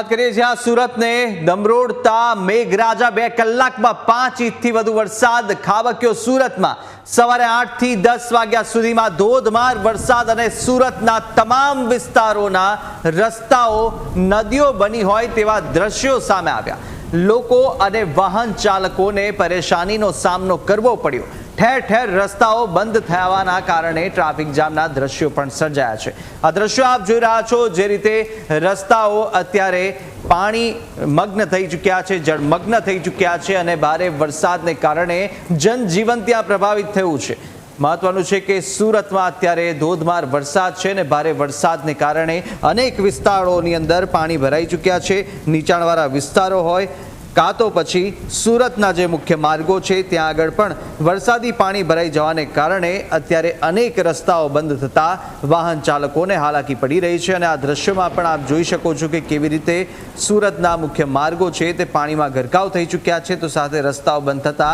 કરીએ જ્યાં સુરતને દમરોડતા મેઘરાજા 2 કલાકમાં 5 ઇંચથી વધુ વરસાદ ખાબક્યો સુરતમાં। સવારે 8 થી 10 વાગ્યા સુધીમાં ધોધમાર વરસાદ અને સુરતના તમામ વિસ્તારોના રસ્તાઓ નદીઓ બની હોય તેવા દ્રશ્યો સામે આવ્યા। લોકો અને વાહન ચાલકોને પરેશાનીનો સામનો કરવો પડ્યો। ठेर ठेर रस्ताओं बंद थवाना कारणे ट्राफिक जामना दृश्यों पण सर्जाया छे। आ दृश्यों आप जोई रह्या छो जे रीते रस्ताओं अत्यारे पाणी मग्न थई चूक्या छे, जलमग्न थई चूक्या छे अने भारे वरसादने कारणे जनजीवन त्यां प्रभावित थयुं छे। महत्वनुं छे के सूरतमां अत्यारे धोधमार वरसाद छे ने भारे वरसादने कारणे अनेक विस्तारोनी अंदर पाणी भराई चूक्या छे। नीचाणवाळा विस्तारो होय का तो पछी सूरतना जे मुख्य मार्गो छे त्यां आगळ पण वरसादी पाणी भराई जवाने कारणे अत्यारे अनेक रस्ताओ बंद थता वाहन चालकोने हालाकी पड़ी रही छे। अने आ दृश्यमां पण आप जोई शको छो के केवी रीते सूरतना मुख्य मार्गो छे ते पाणीमां गरकाव थई चूक्या छे, तो साथे रस्ताओ बंद थता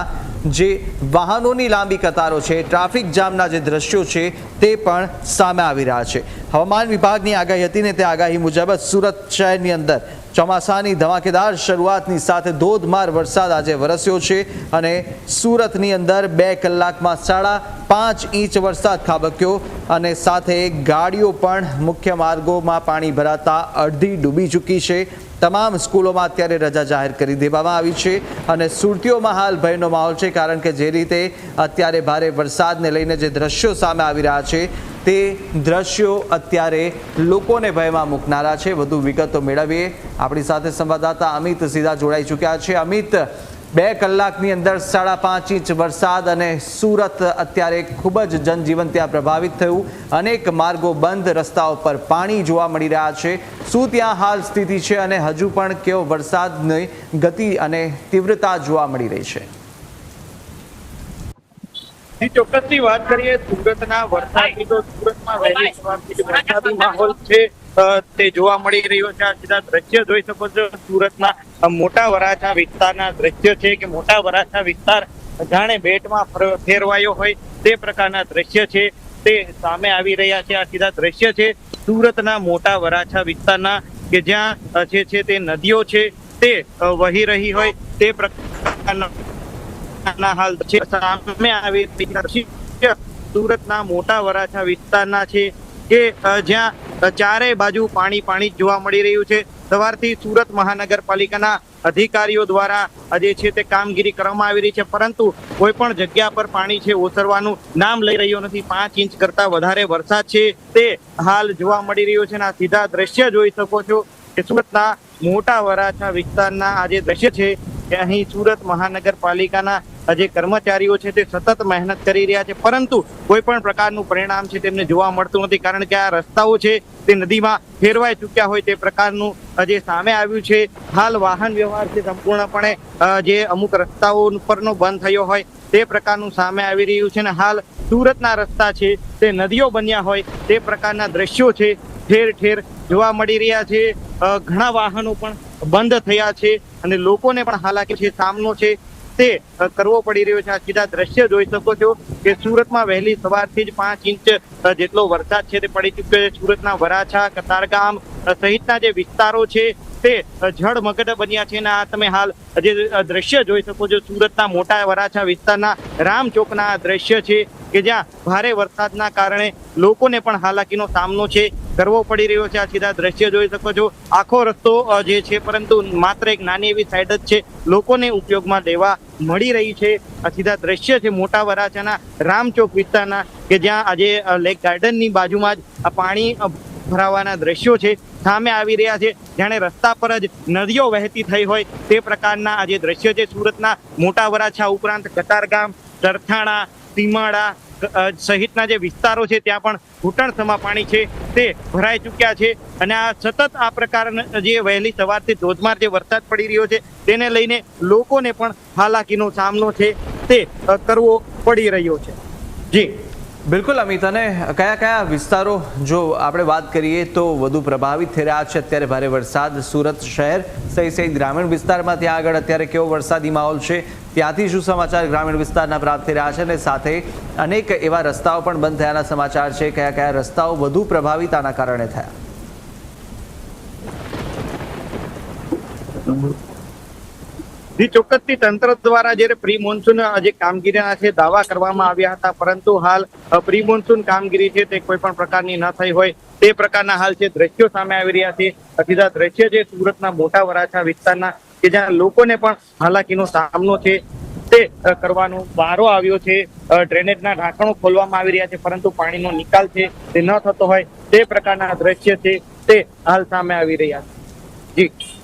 जे वाहनोनी लांबी कतारो छे, ट्राफिक जामना जे दृश्यो छे ते पण सामे आवी रह्या छे। हवामान विभागनी आगाही हती ने ते आगाही मुजब सूरत शहेरनी अंदर ચોમાસાની ધમાકેદાર શરૂઆતની સાથે ધોધમાર વરસાદ આજે વરસ્યો છે અને સુરતની અંદર 2 કલાકમાં 5.5 ઇંચ વરસાદ ખાબક્યો અને સાથે ગાડીઓ પણ મુખ્ય માર્ગોમાં પાણી ભરાતા અડધી ડૂબી ચૂકી છે। તમામ સ્કૂલોમાં અત્યારે રજા જાહેર કરી દેવામાં આવી છે અને સુરતીઓમાં હાલ ભયનો માહોલ છે, કારણ કે જે રીતે અત્યારે ભારે વરસાદને લઈને જે દ્રશ્યો સામે આવી રહ્યા છે તે દ્રશ્યો અત્યારે લોકોને ભયમાં મૂકનારા છે। વધુ વિગતો મેળવીએ। આપણી સાથે સંવાદદાતા અમિત સીધા જોડાઈ ચૂક્યા છે। અમિત, 2 કલાકની અંદર 5.5 ઇંચ વરસાદ અને સુરત અત્યારે ખૂબ જ જનજીવન ત્યાં પ્રભાવિત થયું। અનેક માર્ગો બંધ, રસ્તાઓ પર પાણી જોવા મળી રહ્યા છે। શું ત્યાં હાલ સ્થિતિ છે અને હજુ પણ કેવો વરસાદની ગતિ અને તીવ્રતા જોવા મળી રહી છે? ચોક્કસથી વાત કરીએ સુરતના વરસાદની તો સુરતમાં વહેલી સવારથી વરસાદી માહોલ છે તે જોવા મળી રહ્યો છે। આ સીધા દ્રશ્ય જોઈ શકો છો સુરતના મોટા વરાછા વિસ્તારના દ્રશ્ય છે કે મોટા વરાછા વિસ્તાર જાણે બેટમાં ફેરવાયો હોય તે પ્રકારના દ્રશ્ય છે તે સામે આવી રહ્યા છે। આ સીધા દ્રશ્ય છે સુરતના મોટા વરાછા વિસ્તારના કે જ્યાં છે તે નદીઓ છે તે વહી રહી હોય તે પ્રકારના हाल सामे आवी सूरतना मोटा वराछा विस्तारना छे के ज्यां चारे बाजू पाणी पाणी जोवा मळी रह्युं छे। सवारथी सूरत महानगरपालिकाना अधिकारीओ द्वारा जे छे ते कामगीरी करवामां आवी रही छे, परंतु कोईपण जग्या पर पाणी छे ओसरवानुं नाम लई रह्यो नथी। 5 इंच करता वधारे वरसाद छे ते हाल जोवा मळी रह्यो छे। आ सीधा दृश्य जोई शको छो के सूरतना मोटा वराछा विस्तारना आ जे दृश्य छे કે અહીં સુરત મહાનગરપાલિકાના જે કર્મચારીઓ છે તે સતત મહેનત કરી રહ્યા છે, પરંતુ કોઈ પણ પ્રકારનું પરિણામ છે તેમને જોવા મળતું નથી, કારણ કે આ રસ્તાઓ છે તે નદીમાં ફેરવાઈ ચૂક્યા હોય તે પ્રકારનું જે સામે આવ્યું છે। હાલ વાહન વ્યવહાર છે સંપૂર્ણપણે જે અમુક રસ્તાઓ પરનો બંધ થયો હોય તે પ્રકારનું સામે આવી રહ્યું છે અને હાલ સુરતના રસ્તા છે તે નદીઓ બન્યા હોય તે પ્રકારના દ્રશ્યો છે ઠેર ઠેર જોવા મળી રહ્યા છે। ઘણા વાહનો પણ બંધ થયા છે અને લોકોને પણ હાલાકી છે સામનો છે તે કરવો પડી રહ્યો છે। આ સીધા દ્રશ્ય જોઈ શકો છો કે સુરતમાં વહેલી સવારથી જ 5 ઇંચ જેટલો વરસાદ છે તે પડી ચૂક્યો છે। સુરતના વરાછા, કતારગામ સહિતના જે વિસ્તારો છે તે જળમગ્ન બન્યા છે અને આ તમે હાલ જે દ્રશ્ય જોઈ શકો છો સુરતના મોટા વરાછા વિસ્તારના રામચોકના દ્રશ્ય છે કે જ્યાં ભારે વરસાદના કારણે લોકોને પણ હાલાકીનો સામનો છે કરવો પડી રહ્યો છે। આ સીધા દ્રશ્ય જોઈ શકો છો। આખો રસ્તો જે છે પરંતુ માત્ર એક નાની એવી સાઈડ જ છે લોકોને ઉપયોગમાં લેવા મળી રહી છે। આ સીધા દ્રશ્ય છે મોટા વરાછાના રામચોક વિસ્તારના કે જ્યાં આજે લેક ગાર્ડનની બાજુમાં જ આ પાણી ભરાવાના દ્રશ્યો છે સામે આવી રહ્યા છે, જાણે રસ્તા પર જ નદીઓ વહેતી થઈ હોય તે પ્રકારના આ જે દ્રશ્ય છે। સુરતના મોટા વરાછા ઉપરાંત કતારગામ, સરથાણા, સીમાડા સહિતના જે વિસ્તારો છે ત્યાં પણ ઘૂંટણસમા પાણી છે તે ભરાઈ ચૂક્યા છે અને આ સતત આ પ્રકારના જે વહેલી સવારથી ધોધમાર જે વરસાદ પડી રહ્યો છે તેને લઈને લોકોને પણ હાલાકીનો સામનો છે તે કરવો પડી રહ્યો છે। જી બિલકુલ અમિત, અને કયા કયા વિસ્તારો જો આપણે વાત કરીએ તો વધુ પ્રભાવિત થઈ રહ્યા છે અત્યારે ભારે વરસાદ? સુરત શહેર સહિત ગ્રામીણ વિસ્તારમાં ત્યાં આગળ અત્યારે કેવો વરસાદી માહોલ છે, ત્યાંથી શું સમાચાર ગ્રામીણ વિસ્તારના પ્રાપ્ત થઈ રહ્યા છે અને સાથે અનેક એવા રસ્તાઓ પણ બંધ થયાના સમાચાર છે, કયા કયા રસ્તાઓ વધુ પ્રભાવિત આના કારણે થયા? જી ચોક્કસથી તંત્ર દ્વારા જ્યારે પ્રી મોન્સૂન જે કામગીરીના છે દાવા કરવામાં આવ્યા હતા, પરંતુ હાલ પ્રી મોન્સૂન કામગીરી છે તે કોઈ પણ પ્રકારની ન થઈ હોય તે પ્રકારના હાલ છે દ્રશ્યો સામે આવી રહ્યા છે. સીધા દ્રશ્ય છે સુરતના મોટા વરાછા વિસ્તારના કે જ્યાં લોકોને પણ હાલાકીનો સામનો છે તે કરવાનો વારો આવ્યો છે. ડ્રેનેજના ઢાંકણો ખોલવામાં આવી રહ્યા છે, પરંતુ પાણીનો નિકાલ છે તે ન થતો હોય તે પ્રકારના દ્રશ્ય છે તે હાલ સામે આવી રહ્યા છે. જી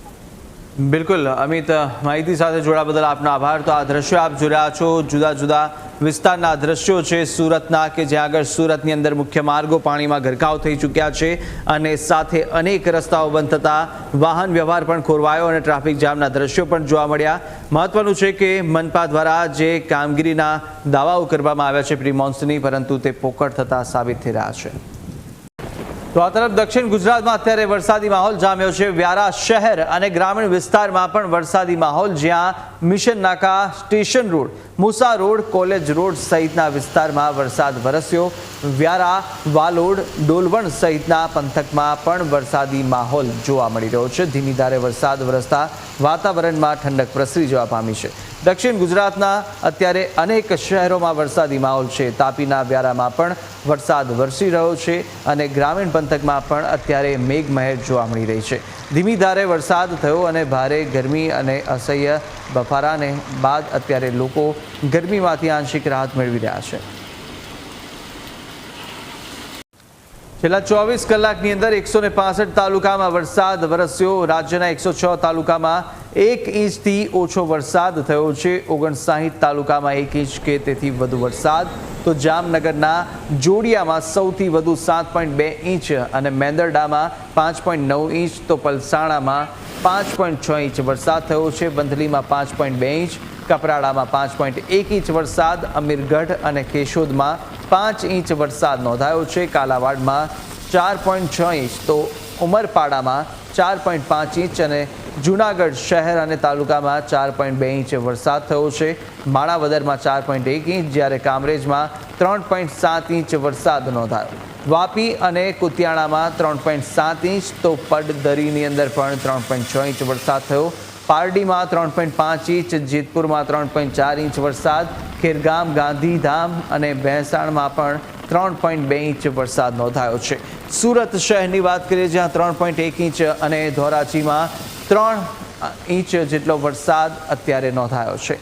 બિલકુલ અમિત, માહિતી સાથે જોડા બદલ આપનો આભાર. તો આ દ્રશ્યો આપ જોઈ રહ્યા છો, જુદા જુદા વિસ્તારના દ્રશ્યો છે સુરતના, કે જ્યાં આગળ સુરતની અંદર મુખ્ય માર્ગો પાણીમાં ગરકાવ થઈ ચૂક્યા છે અને સાથે અનેક રસ્તાઓ બંધ થતા વાહન વ્યવહાર પણ ખોરવાયો અને ટ્રાફિક જામના દ્રશ્યો પણ જોવા મળ્યા. મહત્વનું છે કે મનપા દ્વારા જે કામગીરીના દાવાઓ કરવામાં આવ્યા છે પ્રી મોન્સૂનની, પરંતુ તે પોકળ થતા સાબિત થઈ રહ્યા છે. તો આ તરફ દક્ષિણ ગુજરાતમાં અત્યારે વરસાદી માહોલ જામ્યો છે. વ્યારા શહેર અને ગ્રામીણ વિસ્તારમાં પણ વરસાદી માહોલ, જ્યાં મિશન નાકા, સ્ટેશન રોડ, મુસા રોડ, કોલેજ રોડ સહિતના વિસ્તારમાં વરસાદ વરસ્યો. વ્યારા, વાલોડ, ડોલવણ સહિતના પંથકમાં પણ વરસાદી માહોલ જોવા મળી રહ્યો છે. ધીમી ધારે વરસાદ વરસતા વાતાવરણમાં ઠંડક પ્રસરી જવા પામી છે. દક્ષિણ ગુજરાતના અત્યારે અનેક શહેરોમાં વરસાદી માહોલ છે. તાપીના વ્યારામાં પણ વરસાદ વરસી રહ્યો છે અને ગ્રામીણ પંથકમાં પણ અત્યારે મેઘમહેર જોવા મળી રહી છે. ધીમી ધારે વરસાદ થયો અને ભારે ગરમી અને અસહ્ય બફારાને બાદ અત્યારે લોકો ગરમીમાંથી આંશિક રાહત મેળવી રહ્યા છે. છેલ્લા 24 કલાકની અંદર 165 તાલુકામાં વરસાદ વરસ્યો. રાજ્યના 106 તાલુકામાં 1 ઇંચથી ઓછો વરસાદ થયો છે. 59 તાલુકામાં 1 ઇંચ કે તેથી વધુ વરસાદ. તો જામનગરના જોડિયામાં સૌથી વધુ 7.2 ઇંચ અને મેંદરડામાં 5.9 ઇંચ, તો પલસાણામાં 5.6 ઇંચ વરસાદ થયો છે. બંધલીમાં 5.2 ઇંચ, કપરાડામાં 5.1 ઇંચ વરસાદ, અમીરગઢ અને કેશોદમાં 5 ઇંચ વરસાદ નોંધાયો છે. કાલાવાડમાં 4.6 ઇંચ, તો ઉમરપાડામાં 4.5 ઇંચ અને જૂનાગઢ શહેર અને તાલુકામાં 4.2 ઇંચ વરસાદ થયો છે. માણાવદરમાં 4.1 ઇંચ, જ્યારે કામરેજમાં 3.7 ઇંચ વરસાદ નોંધાયો. વાપી અને કુતિયાણામાં 3.7 ઇંચ, તો પડદરીની અંદર પણ 3.6 ઇંચ વરસાદ થયો. પારડીમાં 3.5 ઇંચ, જેતપુરમાં 3.4 ઇંચ વરસાદ, ખેરગામ, ગાંધીધામ અને ભેંસાણમાં પણ 3.2 ઇંચ વરસાદ નોંધાયો છે. સુરત શહેરની વાત કરીએ, જ્યાં 3.1 ઇંચ અને ધોરાજીમાં 3 ઇંચ જેટલો વરસાદ અત્યારે નોંધાયો છે.